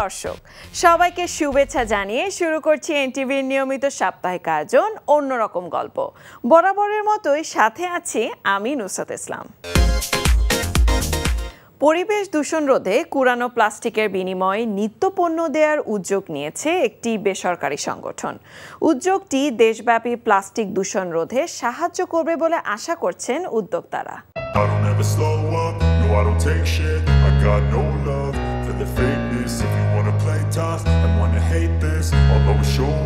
দর্শক সবাইকে শুভেচ্ছা জানিয়ে শুরু করছি এনটিভির নিয়মিত সাপ্তাহিক আয়োজন অন্যরকম গল্প। বরাবরের মতোই সাথে আছি আমি নুসরাত ইসলাম। পরিবেশ দূষণ রোধে কুড়ানো প্লাস্টিকের বিনিময়ে নিত্যপণ্য দেওয়ার উদ্যোগ নিয়েছে একটি বেসরকারি সংগঠন। উদ্যোগটি দেশব্যাপী প্লাস্টিক দূষণ রোধে সাহায্য করবে বলে আশা করছেন উদ্যোক্তারা। I don't ever slow up, no I don't take shit. I got no love for the fakeness. If you wanna play tough and wanna hate this, I'll always show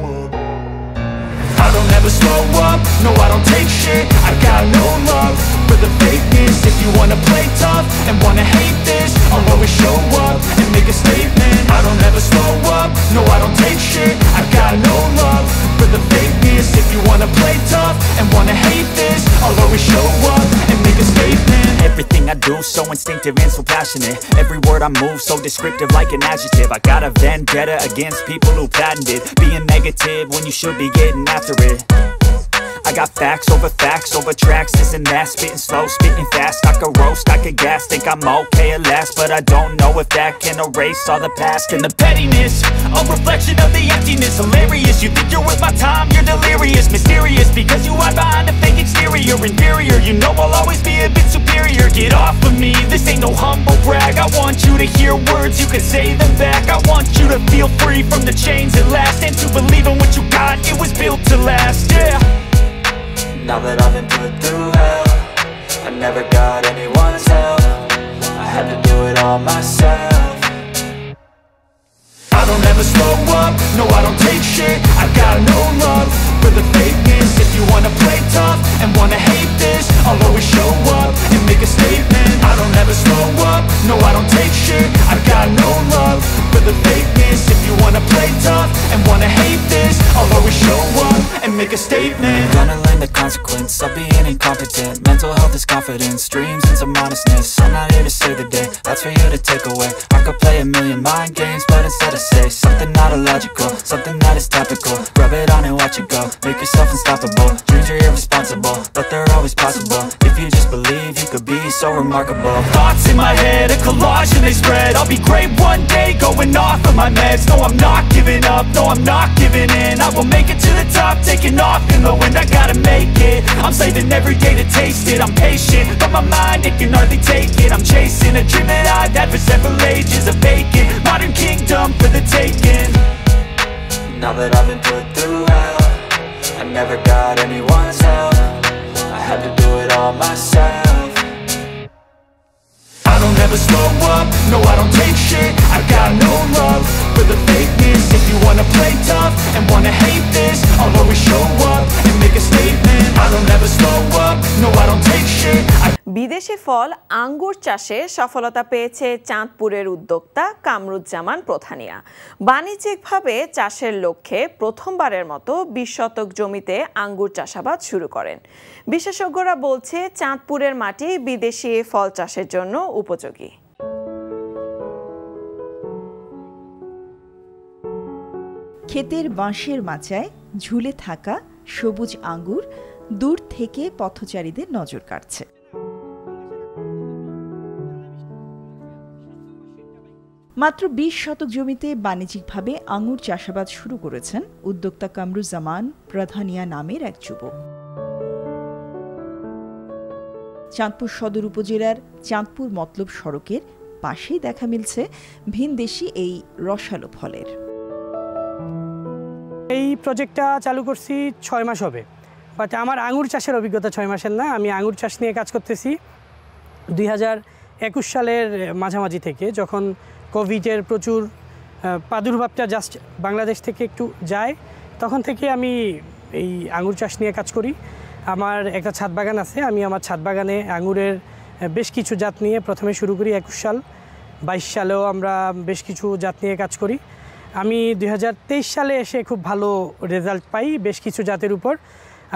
up and make a statement. I don't ever slow up, no I don't take shit. I got no love for the fakeness. If you wanna play tough and wanna hate this, I'll always show up and make a statement. Everything I do so instinctive and so passionate. Every word I move so descriptive like an adjective. I got a vendetta against people who patented being negative when you should be getting after it. I got facts over tracks, this and that. Spitting slow, spitting fast. I could roast, I could gas. Think I'm okay at last, but I don't know if that can erase all the past. And the pettiness, a reflection of the emptiness. Hilarious, you think you're worth my time, you're delirious. Mysterious, because you hide behind a fake exterior. Inferior, you know I'll always be a bit superior. Get off of me, this ain't no humble brag. I want you to hear words, you can say them back. I want you to feel free from the chains at last, and to believe in what you got, it was built to last, yeah. Now that I've been put through hell, I never got anyone's help. I had to do it all myself. I don't ever slow up, no I don't take shit. I got no love for the fakeness. If you wanna play tough and wanna hate this, I'll always show up and make a statement. I don't ever slow up, no I don't take shit. I got no love for the fakeness. If you wanna play tough and wanna hate this, I'll always show up and make a statement. Gonna learn the consequence of being incompetent. Mental health is confidence, dreams and some honestness. I'm not here to save the day, that's for you to take away. I could play a million mind games, but instead I say something not illogical, something that is topical. Rub it on and watch it go, make yourself unstoppable. Dreams are irresponsible, but they're always possible. If you just believe, you could be so remarkable. Thoughts in my head, a collage and they spread. I'll be great one day, going off of my meds. No, I'm not giving up, no, I'm not giving in. I will make it to the top, taking off in the wind. I gotta make it, I'm saving every day to taste it. I'm patient, but my mind, it can hardly take it. I'm chasing a dream that I've had for several ages. A vacant, modern kingdom for the taking. Now that I've been put through hell, I never got anyone's help. I had to do it all myself. I don't ever slow up, no I don't take shit. I got no love for the fakeness. If you wanna play tough and wanna hate this, I'll always show up and make a statement. I don't ever slow up, no I don't take shit. বিদেশি ফল আঙ্গুর চাষে সফলতা পেয়েছে চাঁদপুরের উদ্যোক্তা কামরুজ্জামান প্রধানিয়া। বাণিজ্যিকভাবে চাষের লক্ষ্যে প্রথমবারের মতো 20 শতক জমিতে আঙ্গুর চাষাবাদ শুরু করেন। বিশেষজ্ঞরা বলছে চাঁদপুরের মাটি বিদেশি ফল চাষের জন্য উপযোগী। ক্ষেতের বাঁশের মাচায় ঝুলে থাকা সবুজ আঙ্গুর দূর থেকে পথচারীদের নজর কাড়ছে। মাত্র 20 শতক জমিতে বাণিজ্যিকভাবে আঙ্গুর চাষাবাদ শুরু করেছেন উদ্যোক্তা কামরুজ্জামান প্রধানিয়া নামের এক যুবক। চাঁদপুর সদর উপজেলার চাঁদপুর মতলব সড়কের পাশেই দেখা মিলছে ভিনদেশি এই রসালো ফলের। এই প্রজেক্টটা চালু করছি 6 মাস হবে, বাট আমার আঙ্গুর চাষের অভিজ্ঞতা 6 মাসের না। আমি আঙ্গুর চাষ নিয়ে কাজ করতেছি 2021 সালের মাঝামাঝি থেকে, যখন কোভিডের প্রচুর প্রাদুর্ভাবটা জাস্ট বাংলাদেশ থেকে একটু যায়, তখন থেকে আমি এই আঙ্গুর চাষ নিয়ে কাজ করি। আমার একটা ছাদ বাগান আছে, আমি আমার ছাদ বাগানে আঙ্গুরের বেশ কিছু জাত নিয়ে প্রথমে শুরু করি 21 সাল। 22 সালেও আমরা বেশ কিছু জাত নিয়ে কাজ করি। আমি 2023 সালে এসে খুব ভালো রেজাল্ট পাই বেশ কিছু জাতের উপর।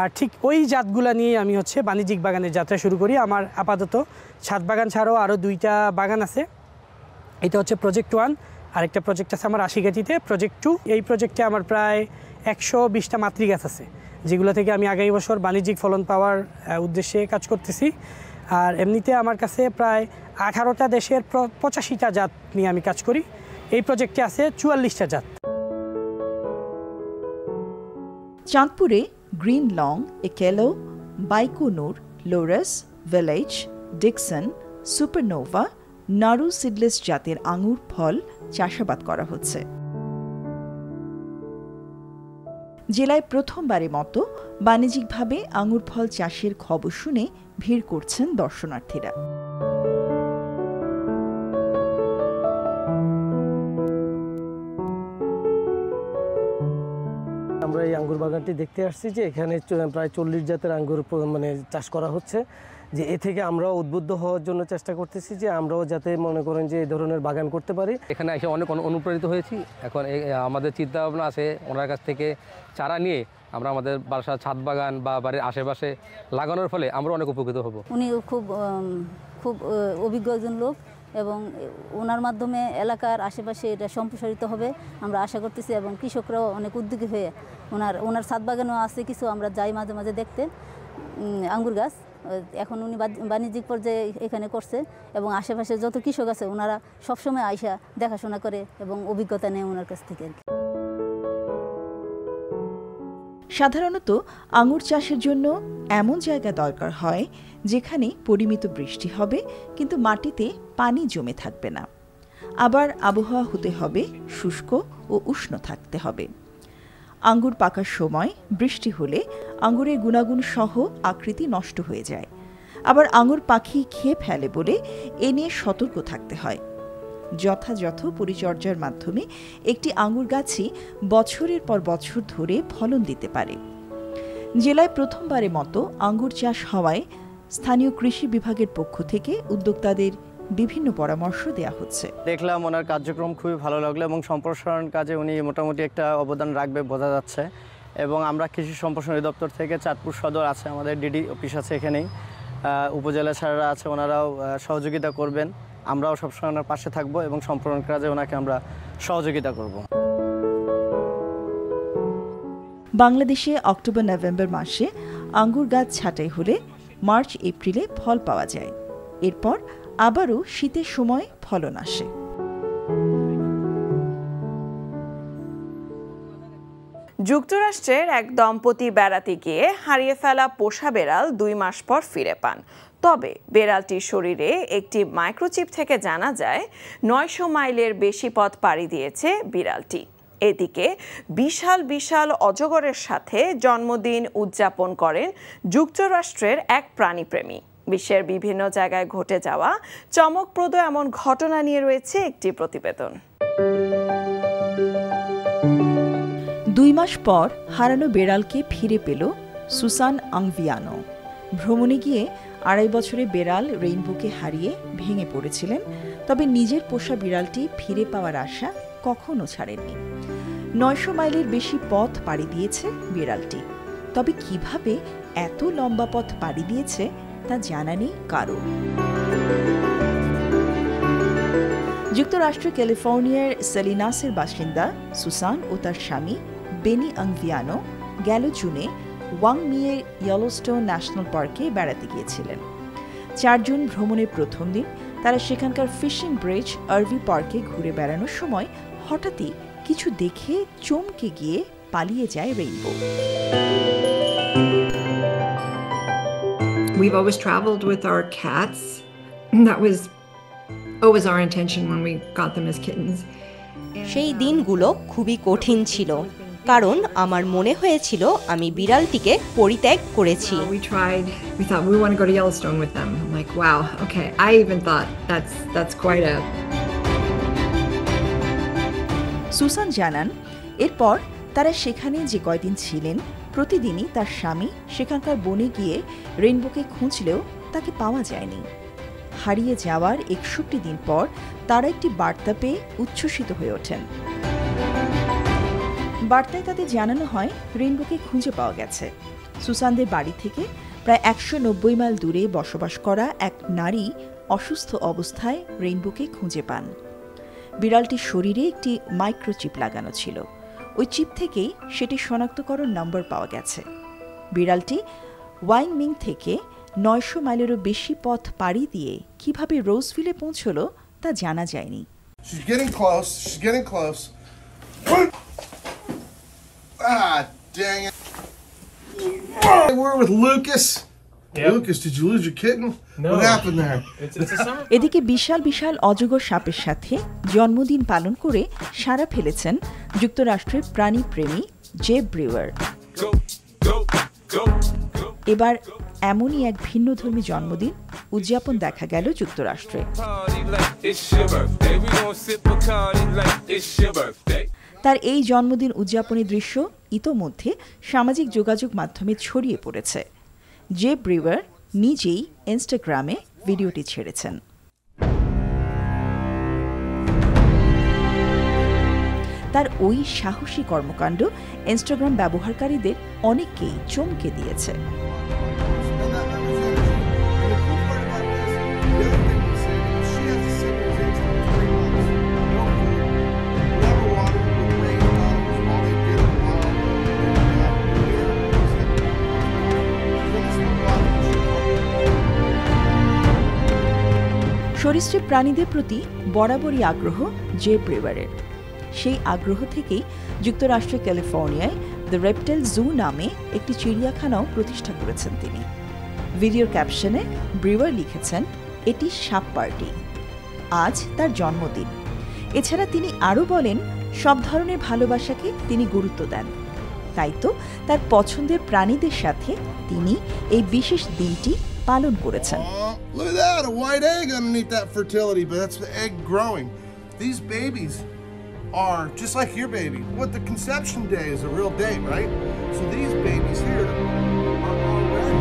আর ঠিক ওই জাতগুলা নিয়ে আমি বাণিজ্যিক বাগানের যাত্রা শুরু করি। আমার আপাতত ছাদ বাগান ছাড়াও আরও 2টা বাগান আছে। এটা হচ্ছে প্রজেক্ট 1, আরেকটা প্রজেক্ট আছে আমার আশিগাটিতে প্রজেক্ট 2। এই প্রজেক্টে আমার প্রায় 120টা মাতৃ গাছ আছে, যেগুলো থেকে আমি আগামী বছর বাণিজ্যিক ফলন পাওয়ার উদ্দেশ্যে কাজ করতেছি। আর এমনিতে আমার কাছে প্রায় 18টা দেশের 85টা জাত নিয়ে আমি কাজ করি। এই প্রজেক্টে আছে 44টা জাত। চাঁদপুরে গ্রিন লং, একেলো, বাইকোনুর, লোরাস, ভিলেজ, ডিকসন, সুপারনোভা, নারু সিডলেস জাতের আঙুর ফল চাষাবাদ করা হচ্ছে। জেলায় প্রথমবারের মতো বাণিজ্যিকভাবে আঙুর ফল চাষের খবর শুনে ভিড় করছেন দর্শনার্থীরা। আমরা এই আঙ্গুর বাগানটি দেখতে আসছি যে এখানে প্রায় 40 জাতের আঙ্গুর মানে চাষ করা হচ্ছে, যে এ থেকে আমরাও উদ্বুদ্ধ হওয়ার জন্য চেষ্টা করতেছি যে আমরাও যাতে মনে করেন যে এই ধরনের বাগান করতে পারি। এখানে এসে অনেক অনুপ্রাণিত হয়েছি। এখন আমাদের চিন্তা ভাবনা আছে ওনার কাছ থেকে চারা নিয়ে আমরা আমাদের বাসার ছাদ বাগান বা বাড়ির আশেপাশে লাগানোর ফলে আমরা অনেক উপকৃত হব। উনি খুব অভিজ্ঞ একজন লোক এবং ওনার মাধ্যমে এলাকার আশেপাশে এটা সম্প্রসারিত হবে আমরা আশা করতেছি, এবং কৃষকরাও অনেক উদ্যোগী হয়ে ওনার ছাদ বাগানও আছে কিছু, আমরা যাই মাঝে মাঝে দেখতে আঙ্গুর গাছ। এখন উনি বাণিজ্যিক পর্যায়ে এখানে করছে এবং আশেপাশে যত কৃষক আছে ওনারা সবসময় আইসা দেখাশোনা করে এবং অভিজ্ঞতা নেয় ওনার কাছ থেকে। সাধারণত আঙুর চাষের জন্য এমন জায়গা দরকার হয় যেখানে পরিমিত বৃষ্টি হবে কিন্তু মাটিতে পানি জমে থাকবে না, আবার আবহাওয়া হতে হবে শুষ্ক ও উষ্ণ থাকতে হবে। আঙ্গুর পাকার সময় বৃষ্টি হলে আঙ্গুরের গুণাগুণ সহ আকৃতি নষ্ট হয়ে যায়, আবার আঙ্গুর পাখি খেয়ে ফেলে বলে এ নিয়ে সতর্ক থাকতে হয়। যথাযথ পরিচর্যার মাধ্যমে একটি আঙ্গুর গাছই বছরের পর বছর ধরে ফলন দিতে পারে। জেলায় প্রথমবারের মতো আঙ্গুর চাষ হওয়ায় স্থানীয় কৃষি বিভাগের পক্ষ থেকে উদ্যোক্তাদের বিভিন্ন পরামর্শ দেওয়া হচ্ছে। দেখলাম ওনার কার্যক্রম খুবই ভালো লাগলো এবং সম্প্রসারণ কাজে উনি মোটামুটি একটা অবদান রাখবে বোঝা যাচ্ছে। এবং আমরা কৃষি সম্প্রসারণ দপ্তর থেকে চাঁদপুর সদর আছে, আমাদের ডিডি অফিস আছে এখানেই, উপজেলা স্যাররা আছে, ওনারাও সহযোগিতা করবেন। আমরাও সবসময় ওনার পাশে থাকবো এবং সম্প্রসারণ কাজে ওনাকে আমরা সহযোগিতা করব। বাংলাদেশে অক্টোবর-নভেম্বর মাসে আঙ্গুর গাছ ছাঁটাই হলে মার্চ-এপ্রিলে ফল পাওয়া যায়। এরপর আবারও শীতের সময় ফলন আসে। যুক্তরাষ্ট্রের এক দম্পতি বেড়াতে গিয়ে হারিয়ে ফেলা পোষা বেড়াল 2 মাস পর ফিরে পান। তবে বেড়ালটির শরীরে একটি মাইক্রোচিপ থেকে জানা যায় 900 মাইলের বেশি পথ পাড়ি দিয়েছে বিড়ালটি। এদিকে বিশাল বিশাল অজগরের সাথে জন্মদিন উদযাপন করেন যুক্তরাষ্ট্রের এক প্রাণীপ্রেমী। বিশ্বের বিভিন্ন জায়গায় ঘটে যাওয়া চমকপ্রদ এমন ঘটনা নিয়ে রয়েছে একটি প্রতিবেদন। 2 মাস পর হারানো বেড়ালকে ফিরে পেল সুসান আংভিয়ানো। ভ্রমণে গিয়ে 2.5 বছরের বেড়াল রেইনবোকে হারিয়ে ভেঙে পড়েছিলেন, তবে নিজের পোষা বিড়ালটি ফিরে পাওয়ার আশা কখনো ছাড়েননি। 900 মাইলের বেশি পথ পাড়ি দিয়েছে বিড়ালটি, তবে কিভাবে এত লম্বা পথ পাড়ি দিয়েছে তা জানা নেই কারো। যুক্তরাষ্ট্র ক্যালিফোর্নিয়ার সেলিনাসের বাসিন্দা সুসান ও তার স্বামী বেনি আংভিয়ানো গেল জুনে ওয়াং মিয়ের ইয়েলোস্টোন ন্যাশনাল পার্কে বেড়াতে গিয়েছিলেন। 4 জুন ভ্রমণের প্রথম দিন তারা সেখানকার ফিশিং ব্রিজ আরভি পার্কে ঘুরে বেড়ানোর সময় হঠাৎই কিছু দেখে চমকে গিয়ে পালিয়ে যায় rainbow. We've always traveled with our cats. That was always our intention when we got them as kittens. সেই দিনগুলো খুবই কঠিন ছিল, কারণ আমার মনে হয়েছিল আমি বিড়ালটিকে পরিত্যাগ করেছি। We thought we want to go to Yellowstone with them. I'm like, wow, okay. I even thought that's quite a. Susan জানান, এরপর তারা সেখানে যে কয়দিন ছিলেন প্রতিদিনই তার স্বামী সেখানকার বনে গিয়ে রেইনবোকে খুঁজলেও তাকে পাওয়া যায়নি। হারিয়ে যাওয়ার 61 দিন পর তারা একটি বার্তা পেয়ে উচ্ছ্বসিত হয়ে ওঠেন। বার্তায় তাদের জানানো হয় রেইনবোকে খুঁজে পাওয়া গেছে। সুসানদের বাড়ি থেকে প্রায় 190 মাইল দূরে বসবাস করা এক নারী অসুস্থ অবস্থায় রেইনবোকে খুঁজে পান। বিড়ালটির শরীরে একটি মাইক্রোচিপ লাগানো ছিল। ওই চিপ থেকেই সেটি শনাক্তকরণ নম্বর পাওয়া গেছে। বিড়ালটি ওয়াইং মিং থেকে 900 মাইলেরও বেশি পথ পাড়ি দিয়ে কিভাবে রোজভিলে পৌঁছল তা জানা যায়নি। She's getting close. She's getting close. Ah, dang it. We're with Lucas. Yep. Lucas, did you lose your kitten? No. What happened there? It's a summer. এদিকে বিশাল বিশাল অজগর সাপের সাথে জন্মদিন পালন করে সাড়া ফেলেছেন যুক্তরাষ্ট্রের প্রাণীপ্রেমী জেব ব্রিউয়ার। এবার এমনই এক ভিন্নধর্মী জন্মদিন উদযাপন দেখা গেল যুক্তরাষ্ট্রে। তার এই জন্মদিন উদযাপনী দৃশ্য ইতোমধ্যে সামাজিক যোগাযোগ মাধ্যমে ছড়িয়ে পড়েছে। জেব ব্রিউয়ার নিজেই ইনস্টাগ্রামে ভিডিওটি ছেড়েছেন। তার ওই সাহসী কর্মকাণ্ড ইনস্টাগ্রাম ব্যবহারকারীদের অনেককেই চমকে দিয়েছে। সরীসৃপ প্রাণীদের প্রতি বরাবরই আগ্রহ জেব ব্রিউয়ারের। সেই আগ্রহ থেকেই যুক্তরাষ্ট্রের ক্যালিফোর্নিয়ায় দ্য রেপটাইল জু নামে একটি চিড়িয়াখানাও প্রতিষ্ঠা করেছেন তিনি। ভিডিওর ক্যাপশনে ব্রিউয়ার লিখেছেন, এটি সাপ পার্টি, আজ তার জন্মদিন। এছাড়া তিনি আরও বলেন, সব ধরনের ভালোবাসাকে তিনি গুরুত্ব দেন, তাই তো তার পছন্দের প্রাণীদের সাথে তিনি এই বিশেষ দিনটি পালন করেছেন। Look at that, a white egg underneath that fertility, but that's the egg growing. These babies are just like your baby. What, the conception day is a real date, right? So these babies here are already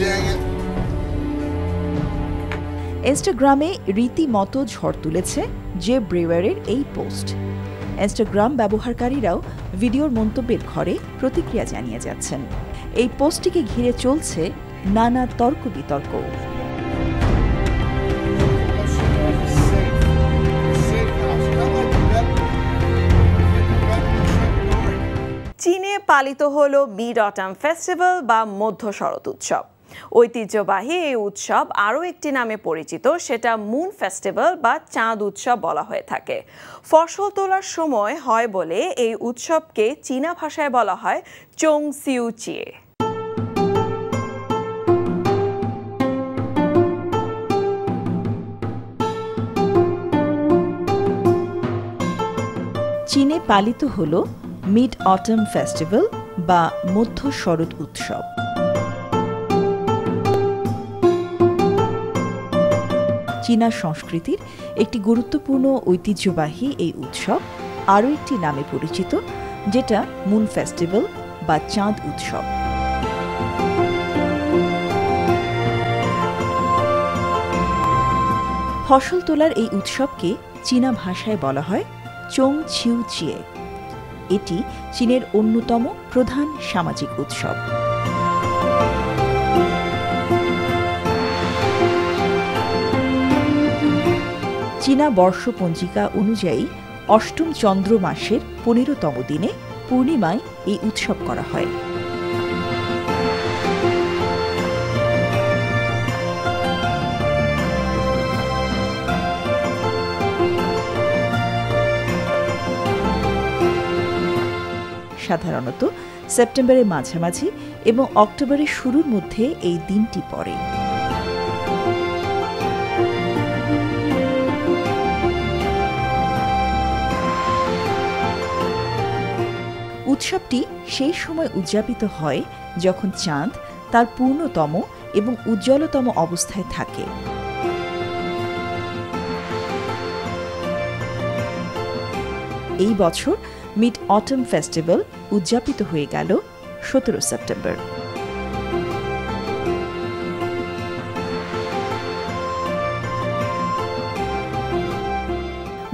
dang it. ইনস্টাগ্রামে রীতিমতো ঝড় তুলেছে জেব ব্রিউয়ারের এই post. Instagram ব্যবহারকারীরাও ভিডিওর মন্তব্যের ঘরে প্রতিক্রিয়া জানিয়ে যাচ্ছেন। এই পোস্টটিকে ঘিরে চলছে নানা তর্ক বিতর্ক। চীনে পালিত হলো মিড অটাম ফেস্টিভ্যাল বা মধ্য শরৎ উৎসব। ঐতিহ্যবাহী এই উৎসব আরও একটি নামে পরিচিত, সেটা মুন ফেস্টিভ্যাল বা চাঁদ উৎসব বলা হয়ে থাকে। ফসল তোলার সময় হয় বলে এই উৎসবকে চীনা ভাষায় বলা হয় চং সিউ চিয়ে। চীনে পালিত হল মিড অটাম ফেস্টিভ্যাল বা মধ্য শরৎ উৎসব। চীনা সংস্কৃতির একটি গুরুত্বপূর্ণ ঐতিহ্যবাহী এই উৎসব আরও একটি নামে পরিচিত, যেটা মুন ফেস্টিভ্যাল বা চাঁদ উৎসব। ফসল তোলার এই উৎসবকে চীনা ভাষায় বলা হয় চং ছিউ চিয়ে। এটি চীনের অন্যতম প্রধান সামাজিক উৎসব। চীনা বর্ষপঞ্জিকা অনুযায়ী অষ্টম চন্দ্র মাসের 15তম দিনে পূর্ণিমায় এই উৎসব করা হয়। সাধারণত সেপ্টেম্বরের মাঝামাঝি এবং অক্টোবরের শুরুর মধ্যে এই দিনটি পড়ে। উৎসবটি সেই সময় উদযাপিত হয় যখন চাঁদ তার পূর্ণতম এবং উজ্জ্বলতম অবস্থায় থাকে। এই বছর মিড অটাম ফেস্টিভ্যাল উদযাপিত হয়ে গেল 17 সেপ্টেম্বর।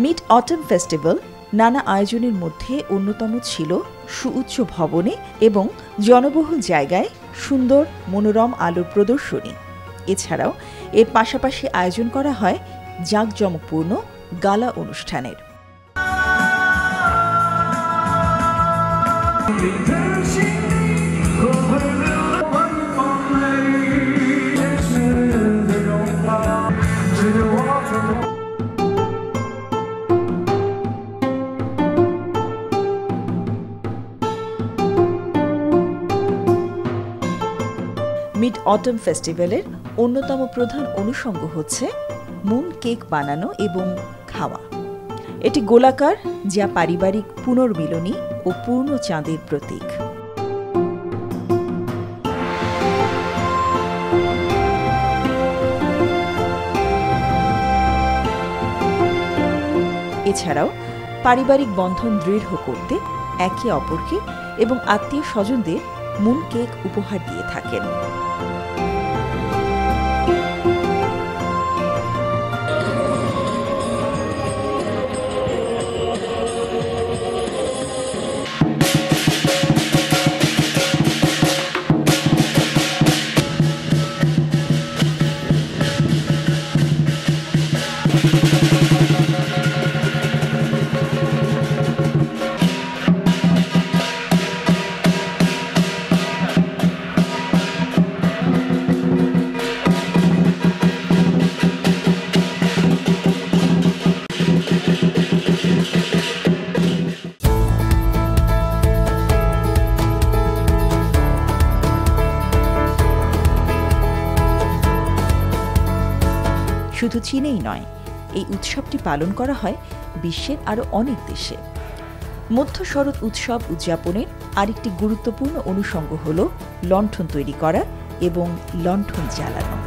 মিড অটাম ফেস্টিভ্যাল নানা আয়োজনের মধ্যে অন্যতম ছিল সুউচ্চ ভবনে এবং জনবহুল জায়গায় সুন্দর মনোরম আলোর প্রদর্শনী। এছাড়াও এর পাশাপাশি আয়োজন করা হয় জাঁকজমকপূর্ণ গালা অনুষ্ঠানের। মিড অটম ফেস্টিভ্যালের অন্যতম প্রধান অনুষঙ্গ হচ্ছে মুন কেক বানানো এবং খাওয়া। এটি গোলাকার, যা পারিবারিক পুনর্মিলনী ও পূর্ণ চাঁদের প্রতীক। এছাড়াও পারিবারিক বন্ধন দৃঢ় করতে একে অপরকে এবং আত্মীয় স্বজনদের মুন কেক উপহার দিয়ে থাকেন। শুধু চীনেই নয়, এই উৎসবটি পালন করা হয় বিশ্বের আরও অনেক দেশে। মধ্য শরৎ উৎসব উদযাপনের আরেকটি গুরুত্বপূর্ণ অনুষঙ্গ হল লণ্ঠন তৈরি করা এবং লণ্ঠন জ্বালানো।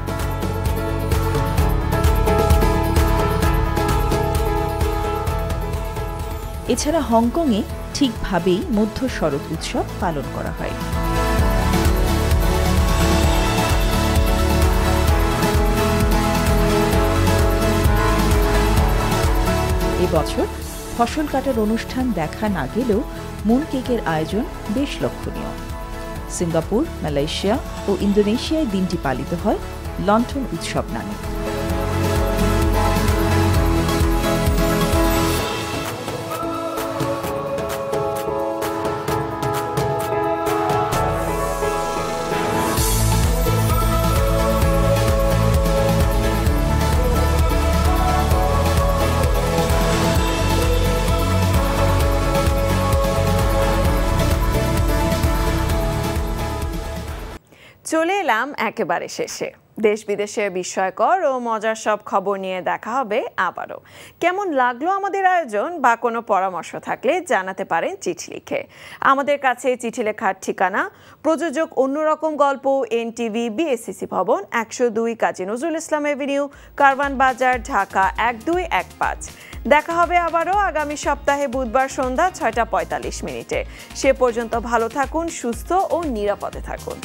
এছাড়া হংকংয়ে ঠিকভাবেই মধ্য শরৎ উৎসব পালন করা হয়। এবছর ফসল কাটার অনুষ্ঠান দেখা না গেলেও মুন কেকের আয়োজন বেশ লক্ষণীয়। সিঙ্গাপুর, মালয়েশিয়া ও ইন্দোনেশিয়ায় দিনটি পালিত হয় লণ্ঠন উৎসব নামে। চলে এলাম একেবারে শেষে। দেশ বিদেশের বিস্ময়কর ও মজার সব খবর নিয়ে দেখা হবে আবারও। কেমন লাগলো আমাদের আয়োজন বা কোনো পরামর্শ থাকলে জানাতে পারেন চিঠি লিখে। আমাদের কাছে চিঠি লেখার ঠিকানা প্রযোজক অন্যরকম গল্প, এনটিভি, বিএসসিসি ভবন, 102 কাজী নজরুল ইসলাম এভিনিউ, কারওয়ান বাজার, ঢাকা 1215। দেখা হবে আবারও আগামী সপ্তাহে বুধবার সন্ধ্যা 6টা 45 মিনিটে। সে পর্যন্ত ভালো থাকুন, সুস্থ ও নিরাপদে থাকুন।